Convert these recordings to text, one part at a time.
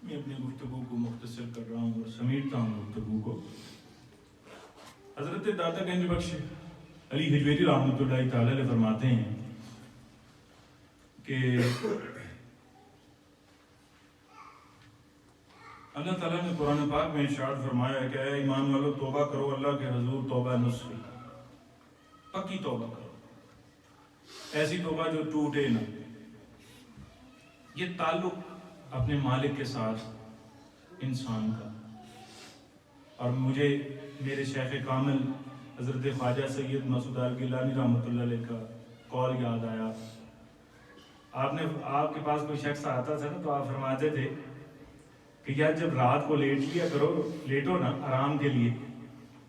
میں اپنی گفتگو کو مختصر کر رہا ہوں اور سمیٹتا ہوں گفتگو کو۔ حضرت داتا گنج بخش علی حجویری رحمۃ اللہ تعالی علیہ فرماتے ہیں کہ اللہ تعالیٰ نے قرآن پاک میں ارشاد فرمایا ہے کہ اے ایمان والو توبہ کرو اللہ کے حضور توبہ نصوحی، پکی توبہ کرو، ایسی توبہ جو ٹوٹے نہ۔ یہ تعلق اپنے مالک کے ساتھ انسان کا، اور مجھے میرے شیخ کامل حضرت خواجہ سید مسعود گیلانی رحمۃ اللہ علیہ کا قول یاد آیا۔ آپ کے پاس کوئی شخص آتا تھا نا تو آپ فرماتے تھے کہ یار جب رات کو لیٹ لیا کرو، لیٹو نا آرام کے لیے،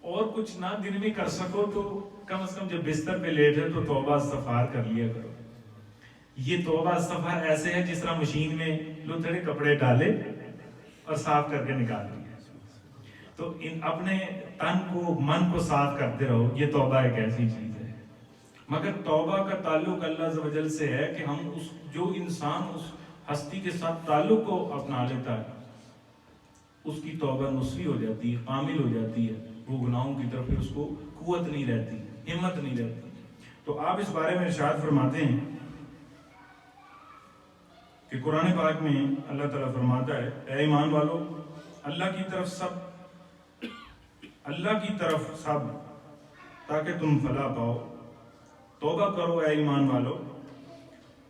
اور کچھ نہ دن میں کر سکو تو کم از کم جب بستر پہ لیٹے تو توبہ استغفار کر لیا کرو۔ یہ توبہ استغفار ایسے ہے جس طرح مشین میں لوتھڑے کپڑے ڈالے اور صاف کر کے نکال دیا۔ تو اپنے تن کو من کو صاف کرتے رہو، یہ توبہ ایک ایسی چیز ہے۔ مگر توبہ کا تعلق اللہ عز و جل سے ہے کہ ہم جو انسان اس ہستی کے ساتھ تعلق کو اپنا لیتا ہے اس کی توبہ نصفی ہو جاتی ہے، کامل ہو جاتی ہے، وہ گناہوں کی طرف پھر اس کو قوت نہیں رہتی، ہمت نہیں رہتی۔ تو آپ اس بارے میں ارشاد فرماتے ہیں کہ قرآن پاک میں اللہ تعالیٰ فرماتا ہے اے ایمان والو اللہ کی طرف سب تاکہ تم فلاح پاؤ۔ توبہ کرو اے ایمان والو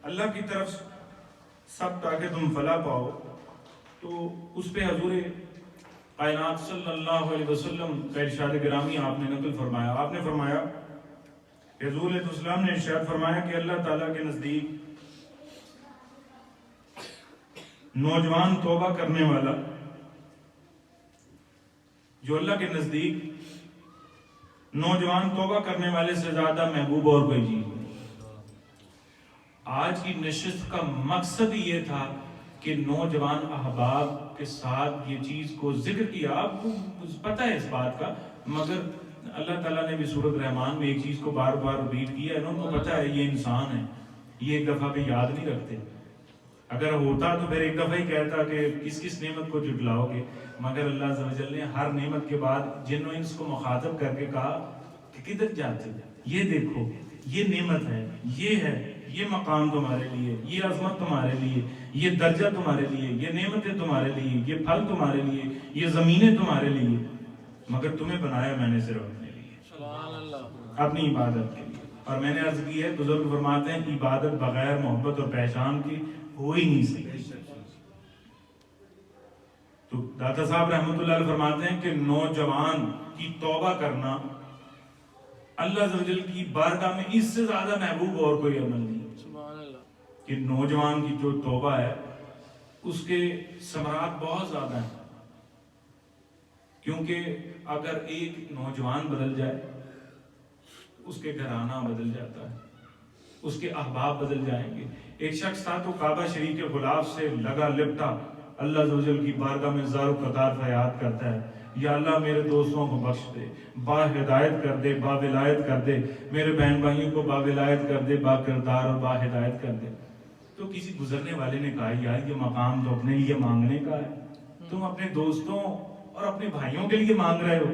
اللہ کی طرف سب تاکہ تم فلاح پاؤ۔ تو اس پہ حضور کائنات صلی اللہ علیہ وسلم کا ارشاد گرامی آپ نے نقل فرمایا۔ آپ نے فرمایا، حضور علیہ السلام نے ارشاد فرمایا کہ اللہ تعالیٰ کے نزدیک نوجوان توبہ کرنے والا، جو اللہ کے نزدیک نوجوان توبہ کرنے والے سے زیادہ محبوب اور کوئی چیز نہیں۔ آج کی نشست کا مقصد یہ تھا کہ نوجوان احباب کے ساتھ یہ چیز کو ذکر کیا۔ آپ کو پتہ ہے اس بات کا، مگر اللہ تعالیٰ نے بھی سورۃ رحمان میں ایک چیز کو بار بار ریپیٹ کیا ہے۔ انہوں کو پتہ ہے یہ انسان ہے، یہ ایک دفعہ بھی یاد نہیں رکھتے۔ اگر ہوتا تو پھر ایک دفعہ ہی کہتا کہ کس نعمت کو جھٹلاؤ گے، مگر اللہ عز و جل نے ہر نعمت کے بعد جن و انس کو مخاطب کر کے کہا کہ کدھر جاتے ہیں، یہ دیکھو یہ نعمت ہے، یہ مقام تمہارے لیے، یہ عظمت تمہارے لیے، یہ درجہ تمہارے لیے، یہ نعمتیں تمہارے لیے، یہ پھل تمہارے لیے، یہ زمینیں تمہارے لیے، مگر تمہیں بنایا میں نے صرف اپنے لیے، سبحان اللہ، اپنی عبادت کے لیے۔ اور میں نے عرض کی ہے، بزرگ فرماتے ہیں عبادت بغیر محبت اور پہچان کی ہو ہی نہیں سکتی۔ تو داتا صاحب رحمۃ اللہ علیہ فرماتے ہیں کہ نوجوان کی توبہ کرنا اللہ عز و جل کی بارگاہ میں اس سے زیادہ محبوب اور کوئی عمل نہیں، کہ نوجوان کی جو توبہ ہے اس کے ثمرات بہت زیادہ ہیں۔ کیونکہ اگر ایک نوجوان بدل جائے اس کے گھرانہ بدل جاتا ہے، اس کے احباب بدل جائیں گے۔ ایک شخص تھا تو کعبہ شریف کے غلاف سے لگا لپٹا اللہ عز و جل کی بارگاہ میں زار و قطار فریاد کرتا ہے، یا اللہ میرے دوستوں کو بخش دے، با ہدایت کر دے، با ولایت کر دے، میرے بہن بھائیوں کو با ولایت کر دے، با کردار اور با ہدایت کر دے۔ تو کسی گزرنے والے نے کہا یار یہ مقام تو اپنے لیے مانگنے کا ہے، تم اپنے دوستوں اور اپنے بھائیوں کے لیے مانگ رہے ہو۔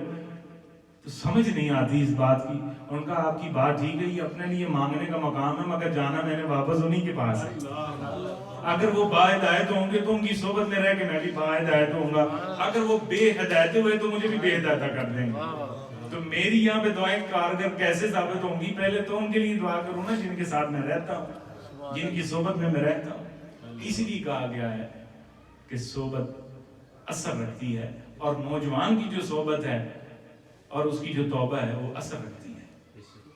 تو سمجھ نہیں آتی اس بات کی۔ ان کا آپ کی بات ٹھیک ہے، یہ اپنے لیے مانگنے کا مقام ہے، مگر جانا میں نے واپس انہی کے پاس ہے۔ اگر وہ با ہدایت ہوں گے تو ان کی صحبت میں رہ کے میں بھی با ہدایت ہوں گا، اگر وہ بے ہدایت ہوئے تو مجھے بھی بے ہدایت کر دیں گے۔ تو میری یہاں پہ دعائیں کارگر کیسے ثابت ہوں گی؟ پہلے تو ان کے لیے دعا کروں نا جن کے ساتھ میں رہتا ہوں، جن کی صحبت میں رہتا ہوں۔ اسی لیے کہا گیا ہے کہ صحبت اثر رکھتی ہے، اور نوجوان کی جو صحبت ہے اور اس کی جو توبہ ہے وہ اثر رکھتی ہے،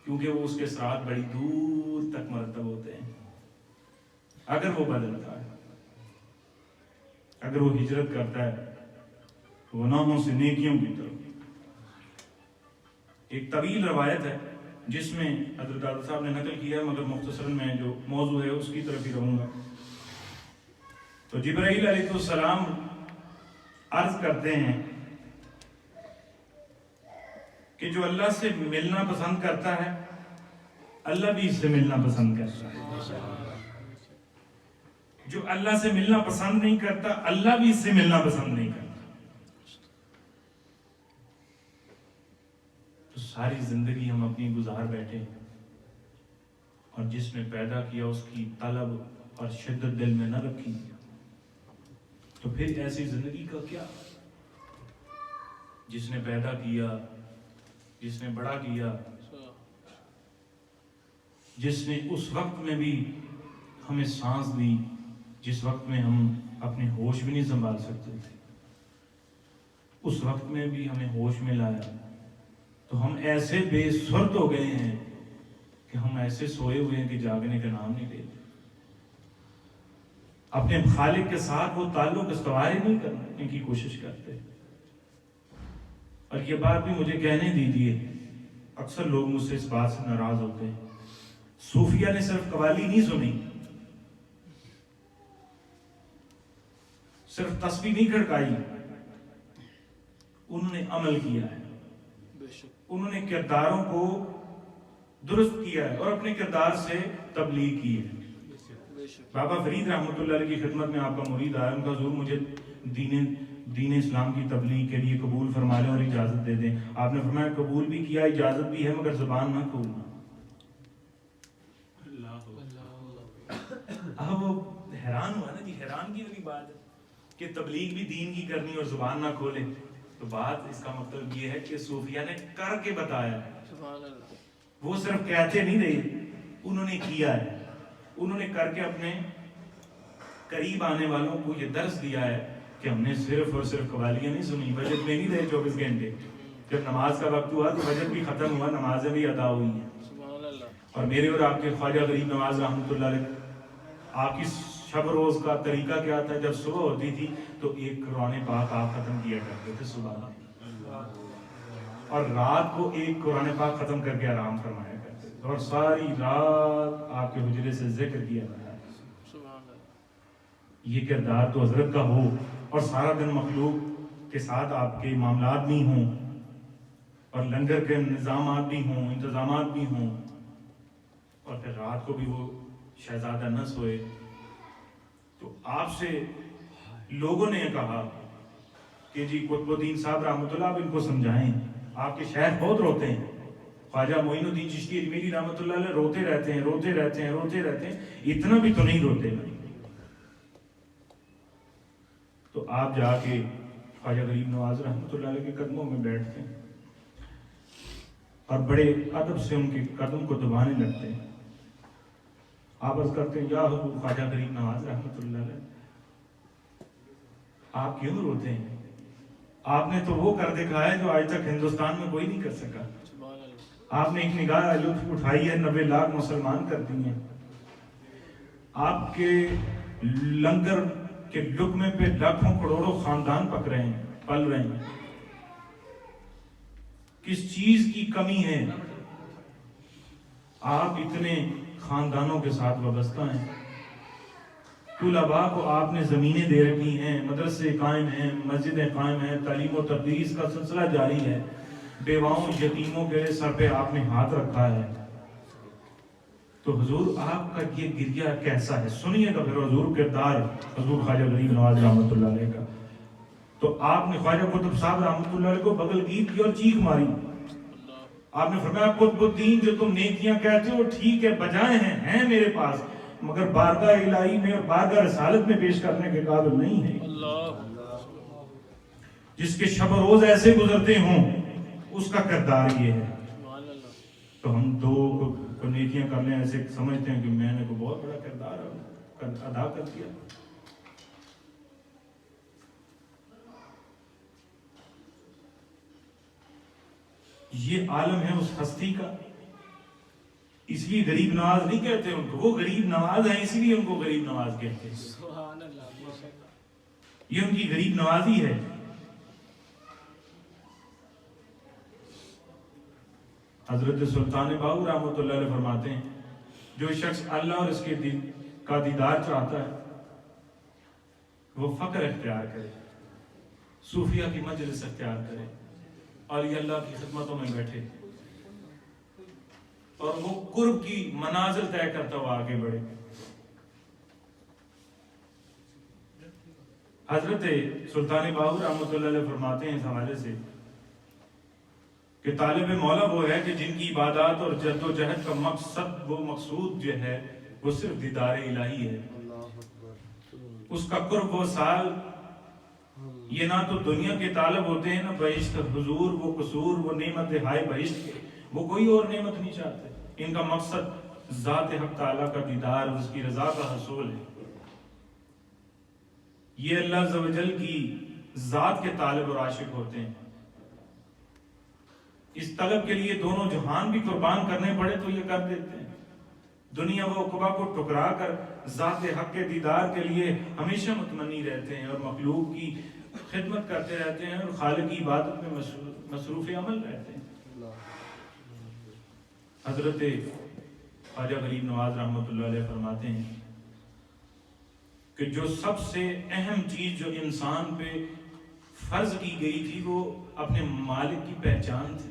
کیونکہ وہ اس کے ساتھ بڑی دور تک مرتب ہوتے ہیں۔ اگر وہ بدلتا ہے، اگر وہ ہجرت کرتا ہے گناہوں سے نیکیوں کی طرف۔ ایک طویل روایت ہے جس میں حضرت داتا صاحب نے نقل کیا ہے، مگر مختصراً میں جو موضوع ہے اس کی طرف ہی رہوں گا۔ تو جبرائیل علیہ السلام عرض کرتے ہیں کہ جو اللہ سے ملنا پسند کرتا ہے اللہ بھی اس سے ملنا پسند کرتا ہے۔ جو اللہ سے ملنا پسند نہیں کرتا، اللہ بھی اس سے ملنا پسند نہیں کرتا. تو ساری زندگی ہم اپنی گزار بیٹھے، اور جس نے پیدا کیا اس کی طلب اور شدت دل میں نہ رکھی، تو پھر ایسی زندگی کا کیا؟ جس نے پیدا کیا، جس نے بڑا کیا، جس نے اس وقت میں بھی ہمیں سانس دی جس وقت میں ہم اپنے ہوش بھی نہیں سنبھال سکتے تھے، اس وقت میں بھی ہمیں ہوش میں لایا، تو ہم ایسے بے سرت ہو گئے ہیں کہ ہم ایسے سوئے ہوئے ہیں کہ جاگنے کا نام نہیں لیتے. اپنے خالق کے ساتھ وہ تعلق استوار نہیں کرنے کی کوشش کرتے. اور یہ بات بھی مجھے کہنے دیجیے، اکثر لوگ مجھ سے اس بات سے ناراض ہوتے ہیں، صوفیہ نے صرف قوالی نہیں سنی، صرف تسبیح نہیں کھڑکائی، انہوں نے عمل کیا ہے، انہوں نے کرداروں کو درست کیا ہے اور اپنے کردار سے تبلیغ کی ہے. بابا فرید رحمۃ اللہ علیہ کی خدمت میں آپ کا مرید آیا، ان کا حضور مجھے دین اسلام کی تبلیغ کے لیے قبول فرما لیں اور اجازت دے دیں. آپ نے فرمایا قبول بھی کیا، اجازت بھی ہے، مگر زبان نہ کھولنا. اب وہ حیران ہوا نا جی، حیران کی والی بات ہے کہ تبلیغ بھی دین کی کرنی اور زبان نہ کھولے. تو بات اس کا مطلب یہ ہے کہ صوفیہ نے کر کے بتایا ہے، وہ صرف کہتے نہیں رہے، انہوں نے کیا ہے. انہوں نے کر کے اپنے قریب آنے والوں کو یہ درس دیا ہے کہ ہم نے صرف اور صرف قوالیاں نہیں سنی، وجد میں نہیں رہے 24 گھنٹے. جب نماز کا وقت ہوا تو وجد بھی ختم ہوا، نمازیں بھی ادا ہوئی ہیں. اور میرے اور آپ کے خواجہ غریب نواز رحمۃ اللہ علیہ، آپ کی شب روز کا طریقہ کیا تھا؟ جب صبح ہوتی تھی تو ایک قرآن پاک آپ ختم کیا کرتے تھے صبح میں، اور رات کو ایک قرآن پاک ختم کر کے آرام فرمایا کرتے تھے، اور ساری رات آپ کے حجرے سے ذکر کیا جاتا ہے. یہ کردار تو حضرت کا ہو، اور سارا دن مخلوق کے ساتھ آپ کے معاملات بھی ہوں، اور لنگر کے نظامات بھی ہوں، انتظامات بھی ہوں، اور پھر رات کو بھی وہ شہزادہ نہ سوئے. تو آپ سے لوگوں نے کہا کہ جی قطب الدین صاحب رحمۃ اللہ، آپ ان کو سمجھائیں، آپ کے شیخ بہت روتے ہیں. خواجہ معین الدین چشتی اجمیری رحمۃ اللہ علیہ روتے رہتے ہیں، روتے رہتے ہیں، روتے رہتے ہیں، اتنا بھی تو نہیں روتے. تو آپ جا کے خواجہ غریب نواز رحمۃ اللہ علیہ کے قدموں میں بیٹھتے ہیں اور بڑے ادب سے ان کے قدم کو دبانے لگتے ہیں. آپ عرض کرتے ہیں، یا حضور خواجہ غریب نواز رحمۃ اللہ علیہ، آپ کیوں روتے ہیں؟ آپ نے تو وہ کر دکھایا جو آج تک ہندوستان میں کوئی نہیں کر سکا. آپ نے ایک نگاہ لطف اٹھائی ہے، 90 لاکھ مسلمان کر دی ہیں. آپ کے لنگر کے لقمے پہ لاکھوں کروڑوں خاندان پک رہے ہیں، پل رہے ہیں. کس چیز کی کمی ہے؟ آپ اتنے خاندانوں کے ساتھ وابستہ ہیں. طلباء کو آپ نے زمینیں دے رکھی ہیں، مدرسے قائم ہیں، مسجدیں قائم ہیں، تعلیم و تدریس کا سلسلہ جاری ہے. بیواؤں یتیموں کے سر پہ آپ نے ہاتھ رکھا ہے. تو حضور آپ کا یہ گریہ کیسا ہے؟ سنیے گا پھر حضور کردار حضور خواجہ غریب نواز رحمۃ اللہ علیہ کا. تو آپ نے خواجہ قطب صاحب رحمۃ اللہ علیہ کو بغل گیر کی اور چیخ ماری. آپ نے فرمایا قطب الدین، جو تم نیکیاں کہتے ہو ٹھیک ہے، بجائے ہیں میرے پاس، مگر بارگاہ الہی میں اور بارگاہ رسالت میں پیش کرنے کے قابل نہیں ہے. جس کے شب و روز ایسے گزرتے ہوں اس کا کردار یہ ہے. تو ہم دو کو نیکیاں کر لیں ایسے سمجھتے ہیں کہ میں نے کو بہت بڑا کردار ادا کر دیا. یہ عالم ہے اس ہستی کا، اس لیے غریب نواز نہیں کہتے ان کو، وہ غریب نواز ہیں اسی لیے ان کو غریب نواز کہتے ہیں. یہ ان کی غریب نوازی ہے. حضرت سلطان باہو رحمۃ اللہ علیہ فرماتے ہیں، جو شخص اللہ اور اس کے دل کا دیدار چاہتا ہے وہ فقر اختیار کرے، صوفیہ کی مجلس اختیار کرے، اور یہ اللہ کی خدمتوں میں بیٹھے اور وہ قرب کی منازل طے کرتا ہوا آگے بڑھے. حضرت سلطان باہو رحمۃ اللہ علیہ فرماتے ہیں اس حوالے سے کہ طالب مولا وہ ہے کہ جن کی عبادات اور جد و جہد کا مقصد، وہ مقصود جو ہے وہ صرف دیدار الہی ہے. اس کا قرب و سال یہ نہ تو دنیا کے طالب ہوتے ہیں نہ بہشت حضور، وہ قصور، وہ نعمت ہائے بہشت کے، وہ کوئی اور نعمت نہیں چاہتے. ان کا مقصد ذات حق تعالیٰ کا دیدار اور اس کی رضا کا حصول ہے. یہ اللہ عز و جل کی ذات کے طالب اور عاشق ہوتے ہیں. اس طلب کے لیے دونوں جہان بھی قربان کرنے پڑے تو یہ کر دیتے ہیں. دنیا و عقبہ کو ٹکرا کر ذات حق کے دیدار کے لیے ہمیشہ متمنی رہتے ہیں اور مخلوق کی خدمت کرتے رہتے ہیں اور خالق کی عبادت میں مصروف عمل رہتے ہیں. حضرت خواجہ غریب نواز رحمۃ اللہ علیہ فرماتے ہیں کہ جو سب سے اہم چیز جو انسان پہ فرض کی گئی تھی وہ اپنے مالک کی پہچان تھی.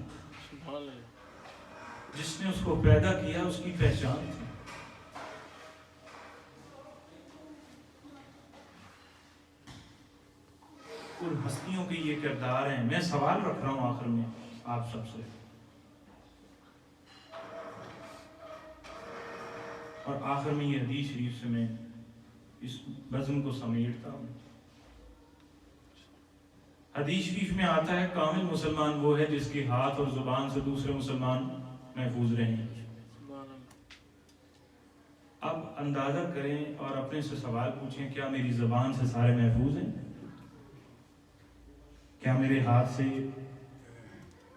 جس نے اس کو پیدا کیا اس کی پہچان تھی. اور ہستیوں کے یہ کردار ہیں. میں سوال رکھ رہا ہوں آخر میں آپ سب سے، اور آخر میں یہ حدیث شریف سے میں اس بزم کو سمیٹتا ہوں. حدیث شریف میں آتا ہے کامل مسلمان وہ ہے جس کے ہاتھ اور زبان سے دوسرے مسلمان محفوظ رہیں. اب اندازہ کریں اور اپنے سے سوال پوچھیں، کیا میری زبان سے سارے محفوظ ہیں؟ کیا میرے ہاتھ سے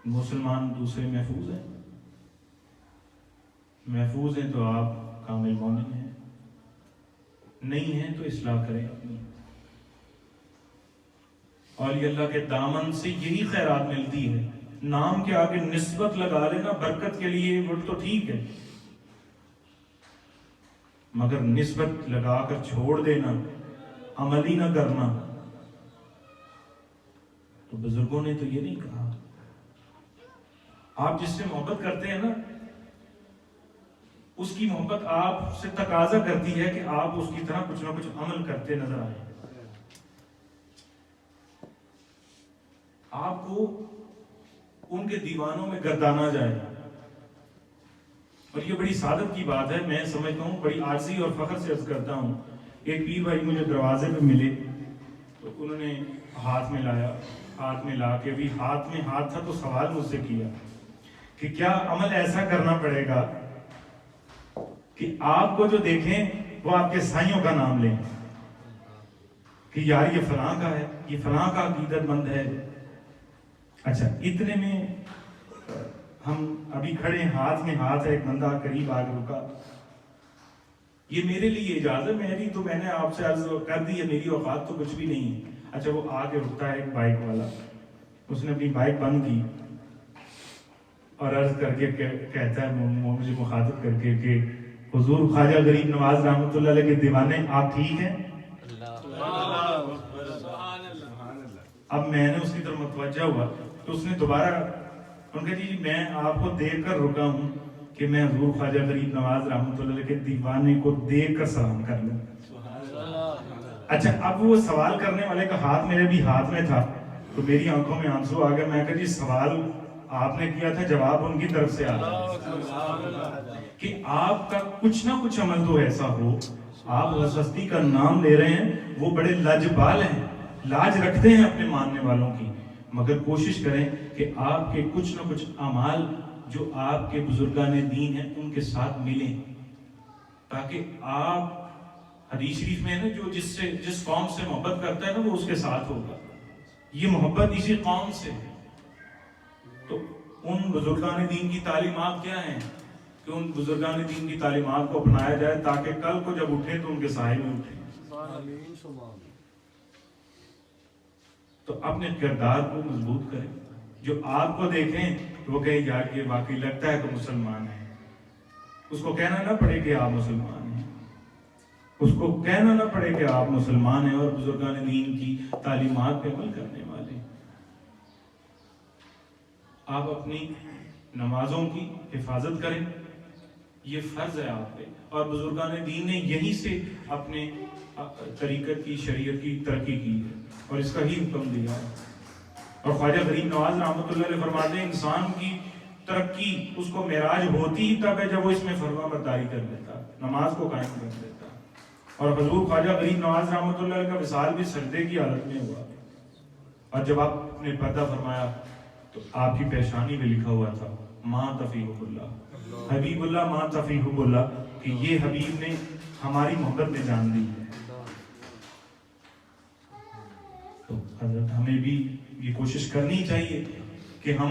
مسلمان دوسرے محفوظ ہیں؟ محفوظ ہیں تو آپ کامل مومن ہیں، نہیں ہیں تو اصلاح کریں اپنی. اولیاء اللہ کے دامن سے یہی خیرات ملتی ہے. نام کے آگے نسبت لگا لینا برکت کے لیے وہ تو ٹھیک ہے، مگر نسبت لگا کر چھوڑ دینا، عمل ہی نہ کرنا، تو بزرگوں نے تو یہ نہیں کہا. آپ جس سے محبت کرتے ہیں نا، اس کی محبت آپ سے تقاضا کرتی ہے کہ آپ اس کی طرح کچھ نہ کچھ عمل کرتے نظر آئیں. آپ کو ان کے دیوانوں میں گردانا جائے. اور یہ بڑی سعادت کی بات ہے. میں سمجھتا ہوں بڑی عاجزی اور فخر سے عرض کرتا ہوں. ایک پیر بھائی مجھے دروازے پہ ملے تو انہوں نے ہاتھ میں لایا، ہاتھ میں لا کے بھی ہاتھ میں ہاتھ تھا تو سوال مجھ سے کیا کہ کیا عمل ایسا کرنا پڑے گا کہ آپ کو جو دیکھیں وہ آپ کے سائیوں کا نام لیں کہ یار یہ فلاں کا ہے، یہ فلاں کا عقیدت مند ہے. اچھا، اتنے میں ہم ابھی کھڑے، ہاتھ میں ہاتھ ہے، ایک بندہ قریب آ کے رکا. یہ میرے لیے اجازت میری تو میں نے آپ سے عرض کر دی ہے، میری اوقات تو کچھ بھی نہیں ہے. اچھا، وہ آ کے رکتا ہے ایک بائک والا، اس نے اپنی بائک بند کی اور عرض کر کے کہتا ہے مجھے مخاطب کر کے کہ حضور خواجہ غریب نواز رحمۃ اللہ علیہ کے دیوانے آپ ٹھیک ہیں؟ اب میں نے اس کی طرف متوجہ ہوا تو اس نے دوبارہ ان کا جی میں آپ کو دیکھ کر رکا ہوں کہ میں حضور خواجہ غریب نواز رحمۃ اللہ علیہ کے دیوانے کو دیکھ کر سلام کر لوں. اچھا، اب وہ سوال کرنے والے کا ہاتھ میرے بھی ہاتھ میں تھا تو میری آنکھوں میں آنسو آ گئے. میں کہا جی سوال آپ نے کیا تھا، جواب ان کی طرف سے آیا کہ آپ کا کچھ نہ کچھ عمل تو ایسا ہو. آپ اس ہستی کا نام لے رہے ہیں، وہ بڑے لاجبال ہیں، لاج رکھتے ہیں اپنے ماننے والوں کی، مگر کوشش کریں کہ آپ کے کچھ نہ کچھ اعمال جو آپ کے بزرگان دین ہیں ان کے ساتھ ملیں، تاکہ آپ، حدیث شریف میں ہے نا جو جس قوم سے محبت کرتا ہے نا وہ اس کے ساتھ ہوگا. یہ محبت اسی قوم سے ہے. تو ان بزرگان دین کی تعلیمات کیا ہیں کہ ان بزرگان دین کی تعلیمات کو اپنایا جائے تاکہ کل کو جب اٹھیں تو ان کے سائے میں اٹھیں. تو اپنے کردار کو مضبوط کریں. جو آپ کو دیکھیں تو وہ کہیں یار یہ واقعی لگتا ہے کہ مسلمان ہے. اس کو کہنا نہ پڑے کہ آپ مسلمان ہیں، اس کو کہنا نہ پڑے کہ آپ مسلمان ہیں اور بزرگان دین کی تعلیمات پہ عمل کرنے والے. آپ اپنی نمازوں کی حفاظت کریں، یہ فرض ہے آپ پہ. اور بزرگان دین نے یہیں سے اپنے طریقت کی شریعت کی ترقی کی ہے اور اس کا ہی حکم دیا ہے. اور خواجہ غریب نواز رحمۃ اللہ علیہ فرماتے ہیں انسان کی ترقی اس کو معراج ہوتی ہی تب ہے جب وہ اس میں فرما برداری کر لیتا، نماز کو قائم کر دیتا. اور حضور خواجہ غریب نواز رحمۃ اللہ علیہ کا وصال بھی سجدے کی حالت میں ہوا، اور جب آپ نے پردہ فرمایا تو آپ کی پیشانی میں لکھا ہوا تھا ماں تفیح اللہ، حبیب اللہ ماں تفیح اللہ، کہ یہ حبیب نے ہماری محبت میں جان دی ہے. تو حضرت ہمیں بھی یہ کوشش کرنی چاہیے کہ ہم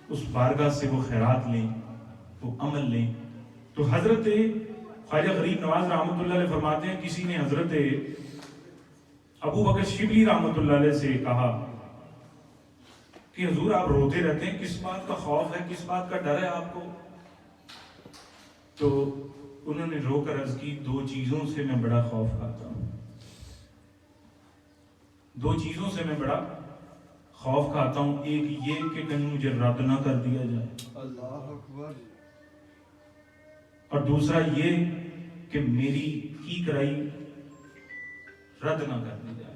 اس بارگاہ سے وہ خیرات لیں، وہ عمل لیں. تو حضرت خواجہ غریب نواز رحمۃ اللہ علیہ فرماتے ہیں کسی نے حضرت ابو بکر شبلی رحمۃ اللہ علیہ سے کہا کہ حضور آپ روتے رہتے ہیں، کس بات کا خوف ہے، کس بات کا ڈر ہے آپ کو؟ تو انہوں نے رو کر عرض کی دو چیزوں سے میں بڑا خوف کھاتا ہوں، دو چیزوں سے میں بڑا خوف کھاتا ہوں. ایک یہ کہ کہیں مجھے رد نہ کر دیا جائے، اللہ اکبر، اور دوسرا یہ کہ میری کی کرائی رد نہ کر دی جائے.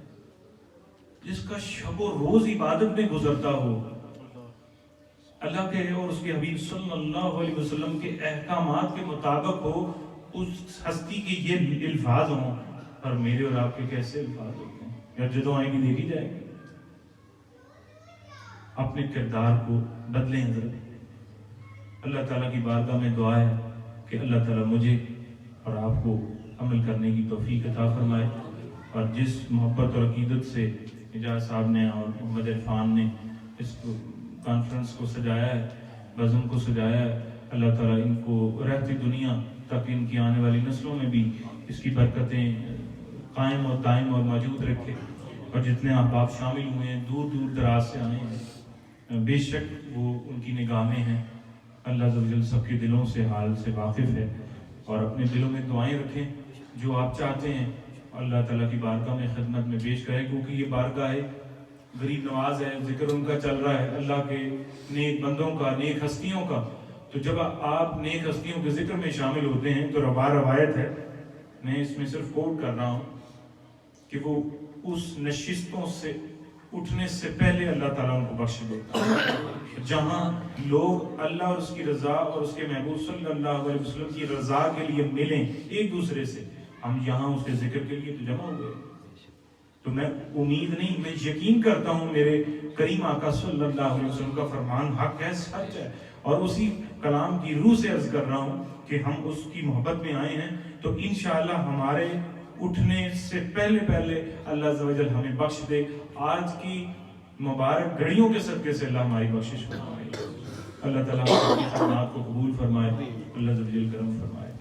جس کا شب و روز عبادت میں گزرتا ہو، اللہ کے اور اس کے حبیب صلی اللہ علیہ وسلم کے احکامات کے مطابق ہو، اس ہستی کے یہ الفاظ ہوں، اور میرے اور آپ کے کیسے الفاظ ہوتے ہیں. یا جدوں آئیں گی دیکھی جائے گی. اپنے کردار کو بدلیں حضرت. اللہ تعالیٰ کی بارگاہ میں دعا ہے کہ اللہ تعالیٰ مجھے اور آپ کو عمل کرنے کی توفیق عطا فرمائے. اور جس محبت اور عقیدت سے اجاز صاحب نے اور محمد عرفان نے اس کانفرنس کو سجایا ہے، بزم کو سجایا ہے، اللہ تعالیٰ ان کو رہتی دنیا تک، ان کی آنے والی نسلوں میں بھی اس کی برکتیں قائم اور دائم اور موجود رکھے. اور جتنے احباب شامل ہوئے ہیں، دور دور دراز سے آئے ہیں، بے شک وہ ان کی نگاہ میں ہیں. اللہ عز و جل سب کے دلوں سے حال سے واقف ہے، اور اپنے دلوں میں دعائیں رکھیں جو آپ چاہتے ہیں اللہ تعالیٰ کی بارگاہ میں خدمت میں پیش کریں. کیونکہ یہ بارگاہ ہے غریب نواز ہے، ذکر ان کا چل رہا ہے، اللہ کے نیک بندوں کا، نیک ہستیوں کا. تو جب آپ نیک ہستیوں کے ذکر میں شامل ہوتے ہیں تو روایت ہے، میں اس میں صرف کوٹ کر رہا ہوں، کہ وہ اس نشستوں سے اٹھنے سے پہلے اللہ تعالیٰ ان کو بخش دیتا ہے. جہاں لوگ اللہ اور اس کی رضا اور اس کے محبوب صلی اللہ علیہ وسلم کی رضا کے لیے ملیں ایک دوسرے سے، ہم یہاں اس کے ذکر کے لیے تو جمع ہوئے. تو میں امید نہیں، میں یقین کرتا ہوں میرے کریم آقا صلی اللہ علیہ وسلم کا فرمان حق ہے، سچ ہے، اور اسی کلام کی روح سے عرض کر رہا ہوں کہ ہم اس کی محبت میں آئے ہیں. تو انشاءاللہ ہمارے اٹھنے سے پہلے اللہ عز و جل ہمیں بخش دے. آج کی مبارک گھڑیوں کے صدقے سے اللہ ہماری بخشش فرمائے. اللہ تعالیٰ ہماری خدمات کو قبول فرمائے. اللہ عز و جل کرم فرمائے.